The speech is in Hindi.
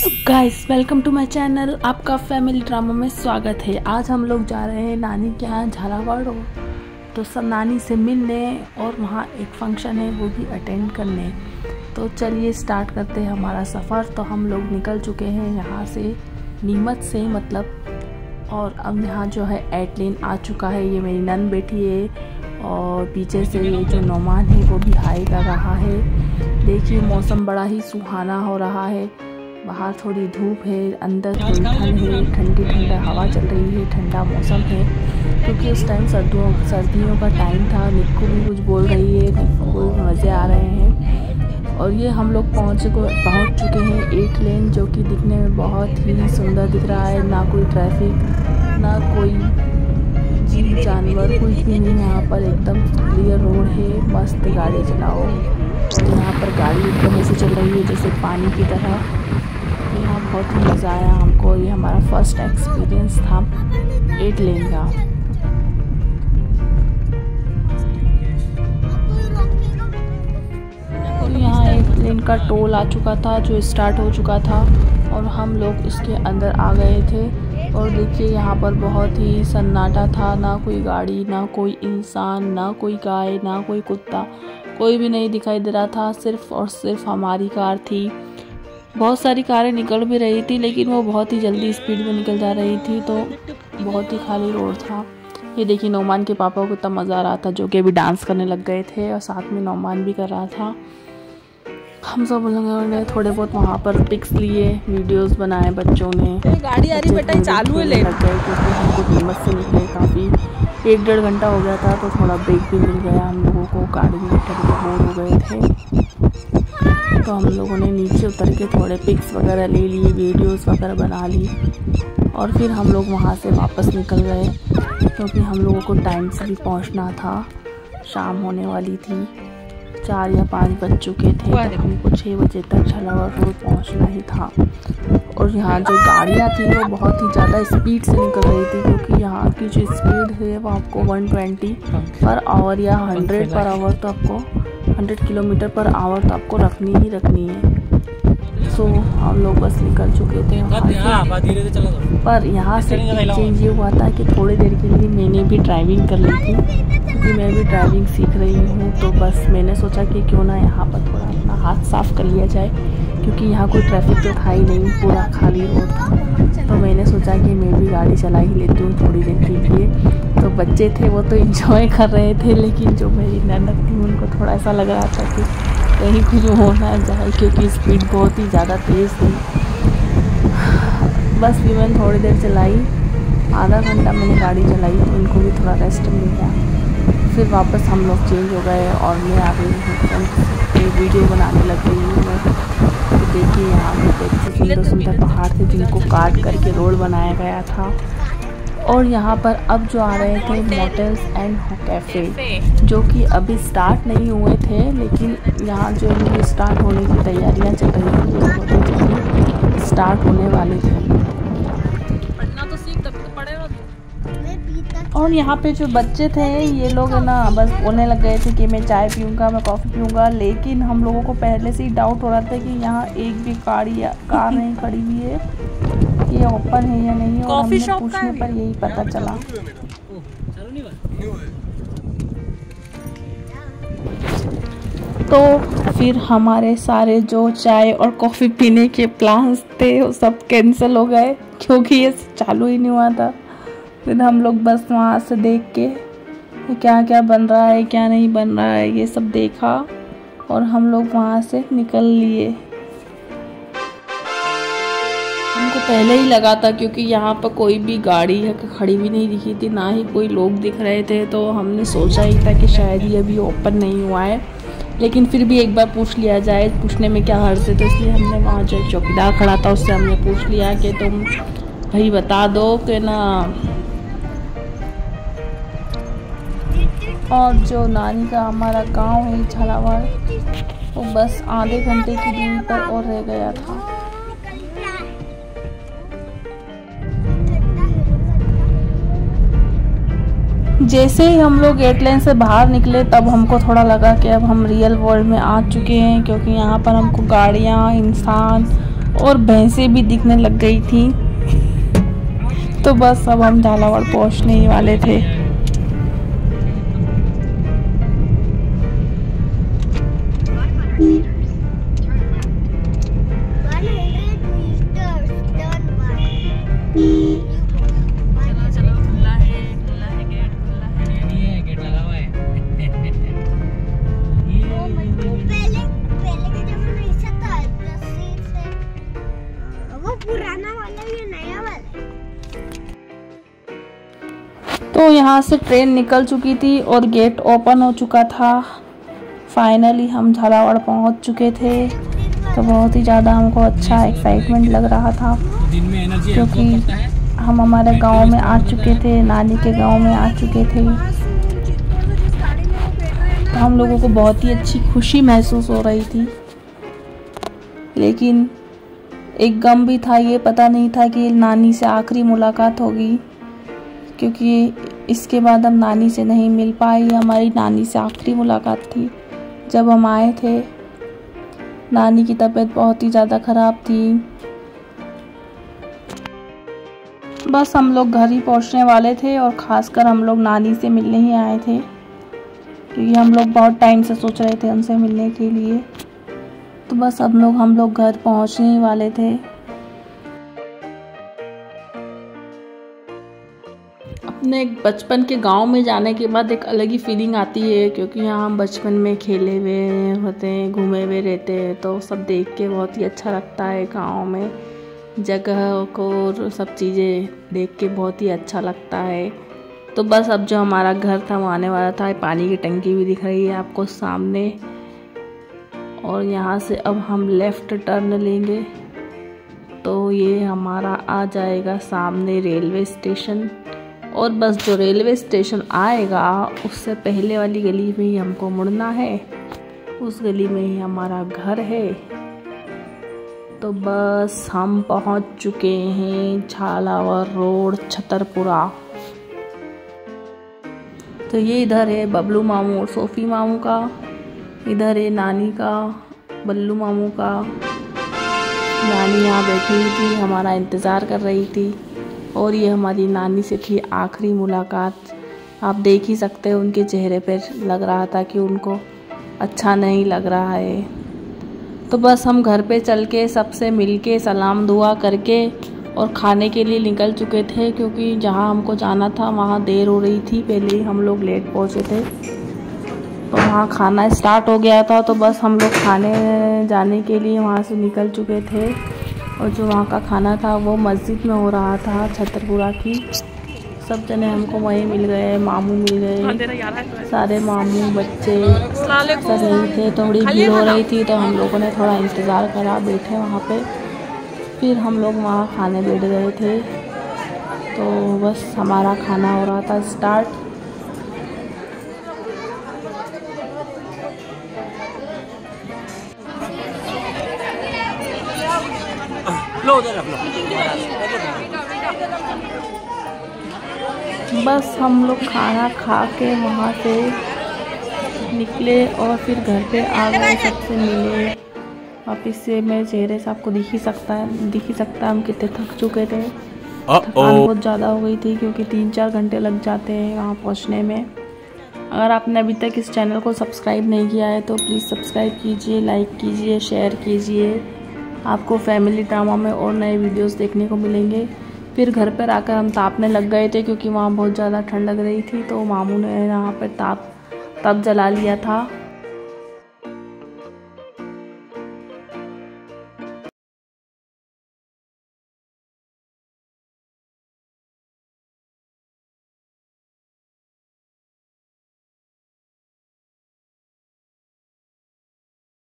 So guys, welcome to my channel. आपका फैमिली ड्रामा में स्वागत है। आज हम लोग जा रहे हैं नानी के यहाँ झालावाड़, तो सब नानी से मिलने और वहाँ एक फंक्शन है वो भी अटेंड करने। तो चलिए स्टार्ट करते हैं हमारा सफ़र। तो हम लोग निकल चुके हैं यहाँ से, नीमच से मतलब। और अब यहाँ जो है 8 लेन आ चुका है। ये मेरी नन बैठी है और पीछे से ये जो नौमान है वो भी हाई कर रहा है। देखिए मौसम बड़ा ही सुहाना हो रहा है। बाहर थोड़ी धूप है, अंदर थोड़ी ठंड है, ठंडी ठंडी हवा चल रही है, ठंडा मौसम है क्योंकि उस टाइम सर्दियों का टाइम था। निक्कू भी कुछ बोल रही है, निक्कू को भी मज़े आ रहे हैं। और ये हम लोग पहुँच चुके हैं 8 लेन, जो कि दिखने में बहुत ही सुंदर दिख रहा है। ना कोई ट्रैफिक, ना कोई जीव जानवर, कुछ भी नहीं। यहाँ पर एकदम क्लियर रोड है, मस्त गाड़ी चलाओ। और यहाँ पर गाड़ी एकदम ऐसे चल रही है जैसे पानी की तरह। यहाँ बहुत ही मज़ा आया हमको। ये हमारा फर्स्ट एक्सपीरियंस था 8 लेन का। और यहाँ 8 लेन का टोल आ चुका था जो स्टार्ट हो चुका था और हम लोग उसके अंदर आ गए थे। और देखिए यहाँ पर बहुत ही सन्नाटा था, ना कोई गाड़ी, ना कोई इंसान, ना कोई गाय, ना कोई कुत्ता, कोई भी नहीं दिखाई दे रहा था। सिर्फ और सिर्फ हमारी कार थी। बहुत सारी कारें निकल भी रही थी लेकिन वो बहुत ही जल्दी स्पीड में निकल जा रही थी, तो बहुत ही खाली रोड था। ये देखिए नौमान के पापा को इतना मज़ा आ रहा था, जो कि अभी डांस करने लग गए थे और साथ में नौमान भी कर रहा था। हम सब लोगों ने थोड़े बहुत वहाँ पर पिक्स लिए, वीडियोस बनाए। बच्चों ने गाड़ी आ रही बेटा चालू है ले लग गए क्योंकि हमको नीमच से निकले काफ़ी 1-1.5 घंटा हो गया था, तो थोड़ा ब्रेक भी मिल गया हम लोगों को। गाड़ी में बैठे बोर हो गए थे, तो हम लोगों ने नीचे उतर के थोड़े पिक्स वगैरह ले ली, वीडियोस वगैरह बना ली। और फिर हम लोग वहाँ से वापस निकल गए क्योंकि हम लोगों को टाइम से भी पहुँचना था। शाम होने वाली थी, 4 या 5 बज चुके थे, तो हमको 6 बजे तक झालावाड़ रोड पहुँचना ही था। और यहाँ जो गाड़ियाँ थी वो बहुत ही ज़्यादा स्पीड से निकल रही थी क्योंकि यहाँ की जो स्पीड है वो आपको 120 पर आवर या 100 पर आवर, तो आपको 100 किलोमीटर पर आवर तो आपको रखनी ही रखनी है। सो हम लोग बस निकल चुके थे वहाँ से। पर यहाँ से चेंज ये हुआ था कि थोड़ी देर के लिए मैंने भी ड्राइविंग कर ली थी क्योंकि मैं भी ड्राइविंग सीख रही हूँ। तो बस मैंने सोचा कि क्यों ना यहाँ पर थोड़ा अपना हाथ साफ कर लिया जाए क्योंकि यहाँ कोई ट्रैफिक तो था ही नहीं, पूरा खाली रोड था। तो मैंने सोचा कि मैं भी गाड़ी चला ही लेती हूँ थोड़ी देर के लिए। तो बच्चे थे वो तो इंजॉय कर रहे थे, लेकिन जो मेरी ननद थी उनको थोड़ा ऐसा लग रहा था कि कहीं कुछ हो ना जाए क्योंकि स्पीड बहुत ही ज़्यादा तेज़ थी। बस भी मैंने थोड़ी देर चलाई, आधा घंटा मैंने गाड़ी चलाई, तो उनको भी थोड़ा रेस्ट मिल गया। फिर वापस हम लोग चेंज हो गए और मैं आ गई हूँ वीडियो बनाने लग गई हूँ मैं। तो देखिए यहाँ पे सुंदर सुंदर पहाड़ थे जिनको काट करके रोड बनाया गया था। और यहाँ पर अब जो आ रहे थे मोटेल्स एंड कैफ़े, जो कि अभी स्टार्ट नहीं हुए थे, लेकिन यहाँ जो इनकी स्टार्ट होने की तैयारियाँ चल रही थी, जो बहुत जल्दी स्टार्ट होने वाले थे। और यहाँ पे जो बच्चे थे ये लोग है ना बस बोलने लग गए थे कि मैं चाय पीऊँगा, मैं कॉफ़ी पीऊँगा। लेकिन हम लोगों को पहले से ही डाउट हो रहा था कि यहाँ एक भी कार नहीं खड़ी हुई है, ये ओपन है या नहीं। और हमने पूछने पर यही पता चला। तो फिर हमारे सारे जो चाय और कॉफ़ी पीने के प्लान्स थे वो सब कैंसिल हो गए क्योंकि ये चालू ही नहीं हुआ था। फिर हम लोग बस वहाँ से देख के क्या क्या बन रहा है, क्या नहीं बन रहा है, ये सब देखा और हम लोग वहाँ से निकल लिए। हमको पहले ही लगा था क्योंकि यहाँ पर कोई भी गाड़ी खड़ी भी नहीं दिखी थी, ना ही कोई लोग दिख रहे थे, तो हमने सोचा ही था कि शायद ये अभी ओपन नहीं हुआ है। लेकिन फिर भी एक बार पूछ लिया जाए, पूछने में क्या हर्ज है। तो इसलिए हमने वहाँ जो चौकीदार खड़ा था उससे हमने पूछ लिया कि तुम भाई बता दो कि ना। और जो नानी का हमारा गांव है झालावाड़, वो बस आधे घंटे की दूरी पर और रह गया था। जैसे ही हम लोग 8 लेन से बाहर निकले तब हमको थोड़ा लगा कि अब हम रियल वर्ल्ड में आ चुके हैं क्योंकि यहाँ पर हमको गाड़ियाँ, इंसान और भैंसें भी दिखने लग गई थी। तो बस अब हम झालावाड़ पहुंचने ही वाले थे। तो यहाँ से ट्रेन निकल चुकी थी और गेट ओपन हो चुका था। फाइनली हम झालावाड़ पहुँच चुके थे। तो बहुत ही ज़्यादा हमको अच्छा एक्साइटमेंट लग रहा था, क्योंकि हम हमारे गांव में आ चुके थे, नानी के गांव में आ चुके थे। तो हम लोगों को बहुत ही अच्छी खुशी महसूस हो रही थी, लेकिन एक गम भी था। ये पता नहीं था कि नानी से आखिरी मुलाकात होगी, क्योंकि इसके बाद हम नानी से नहीं मिल पाए। हमारी नानी से आखिरी मुलाकात थी। जब हम आए थे, नानी की तबीयत बहुत ही ज़्यादा ख़राब थी। बस हम लोग घर ही पहुंचने वाले थे, और ख़ासकर हम लोग नानी से मिलने ही आए थे, क्योंकि हम लोग बहुत टाइम से सोच रहे थे उनसे मिलने के लिए। तो बस हम लोग घर पहुंचने ही वाले थे। अपने बचपन के गांव में जाने के बाद एक अलग ही फीलिंग आती है, क्योंकि यहाँ हम बचपन में खेले हुए होते हैं, घूमे हुए रहते हैं। तो सब देख के बहुत ही अच्छा लगता है। गांव में जगह को और सब चीज़ें देख के बहुत ही अच्छा लगता है। तो बस अब जो हमारा घर था वो आने वाला था। पानी की टंकी भी दिख रही है आपको सामने, और यहाँ से अब हम लेफ़्ट टर्न लेंगे तो ये हमारा आ जाएगा सामने रेलवे स्टेशन। और बस जो रेलवे स्टेशन आएगा उससे पहले वाली गली में ही हमको मुड़ना है। उस गली में ही हमारा घर है। तो बस हम पहुंच चुके हैं झालावाड़ रोड, छतरपुरा। तो ये इधर है बबलू मामू और सोफ़ी मामू का, इधर है नानी का, बल्लू मामू का। नानी यहाँ बैठी हुई थी, हमारा इंतज़ार कर रही थी। और ये हमारी नानी से थी आखिरी मुलाकात। आप देख ही सकते हैं उनके चेहरे पर लग रहा था कि उनको अच्छा नहीं लग रहा है। तो बस हम घर पे चल के सबसे मिल के सलाम दुआ करके और खाने के लिए निकल चुके थे, क्योंकि जहाँ हमको जाना था वहाँ देर हो रही थी। पहले ही हम लोग लेट पहुँचे थे, तो वहाँ खाना स्टार्ट हो गया था। तो बस हम लोग खाने जाने के लिए वहाँ से निकल चुके थे। और जो वहाँ का खाना था वो मस्जिद में हो रहा था, छतरपुरा की। सब जने हमको वहीं मिल गए, मामू मिल गए, सारे मामू बच्चे सब यही थे। थोड़ी भीड़ हो रही थी तो हम लोगों ने थोड़ा इंतज़ार करा, बैठे वहाँ पे। फिर हम लोग वहाँ खाने बैठ गए थे। तो बस हमारा खाना हो रहा था स्टार्ट। बस हम लोग खाना खा के वहाँ से निकले और फिर घर पे आ गए, सबसे मिले। वापिस से मेरे चेहरे से आपको दिख ही सकता है हम कितने थक चुके थे। थकान बहुत ज़्यादा हो गई थी, क्योंकि 3-4 घंटे लग जाते हैं वहाँ पहुँचने में। अगर आपने अभी तक इस चैनल को सब्सक्राइब नहीं किया है तो प्लीज़ सब्सक्राइब कीजिए, लाइक कीजिए, शेयर कीजिए। आपको फैमिली ड्रामा में और नए वीडियोस देखने को मिलेंगे। फिर घर पर आकर हम तापने लग गए थे, क्योंकि वहाँ बहुत ज़्यादा ठंड लग रही थी। तो मामू ने यहाँ पर ताप जला लिया था।